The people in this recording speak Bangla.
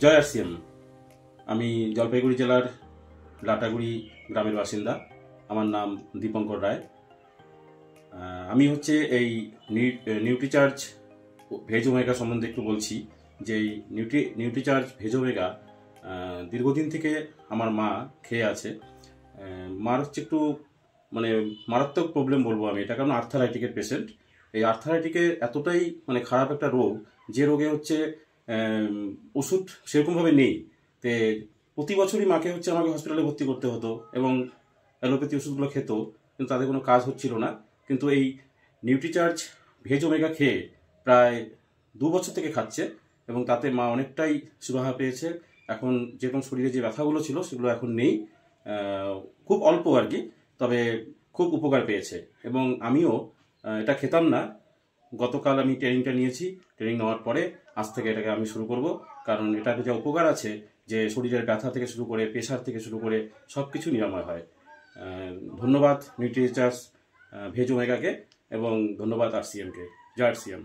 জয় আরসিএম। আমি জলপাইগুড়ি জেলার লাটাগুড়ি গ্রামের বাসিন্দা। আমার নাম দীপঙ্কর রায়। আমি হচ্ছে এই নিউট্রিচার্জ ভেজ ওমেগা সম্বন্ধে একটু বলছি। যে এই নিউট্রিচার্জ ভেজ ওমেগা দীর্ঘদিন থেকে আমার মা খেয়ে আছে। মার হচ্ছে একটু মানে মারাত্মক প্রবলেম বলবো আমি এটা, কারণ আর্থারাইটিকের পেশেন্ট। এই আর্থারাইটিকের এতটাই মানে খারাপ একটা রোগ, যে রোগে হচ্ছে ওষুধ সেরকমভাবে নেই। তে প্রতি বছরই মাকে হচ্ছে আমাকে হসপিটালে ভর্তি করতে হতো এবং অ্যালোপ্যাথি ওষুধগুলো খেত, কিন্তু তাদের কোনো কাজ হচ্ছিল না। কিন্তু এই নিউট্রিচার্জ ভেজ ওমেগা খেয়ে প্রায় 2 বছর থেকে খাচ্ছে এবং তাতে মা অনেকটাই সুরাহা পেয়েছে। এখন যেরকম শরীরে যে ব্যথাগুলো ছিল সেগুলো এখন নেই, খুব অল্প আর কি, তবে খুব উপকার পেয়েছে। এবং আমিও এটা খেতাম না। গতকাল আমি ট্রেনিংটা নিয়েছি, ট্রেনিং নেওয়ার পরে আজ থেকে এটাকে আমি শুরু করব। কারণ এটার যে উপকার আছে, যে শরীরের ব্যথা থেকে শুরু করে প্রেশার থেকে শুরু করে সব কিছু নিরাময় হয়। ধন্যবাদ নিউট্রিচার্জ ভেজ ওমেগাকে এবং ধন্যবাদ আরসিএমকে। জয় আরসিএম।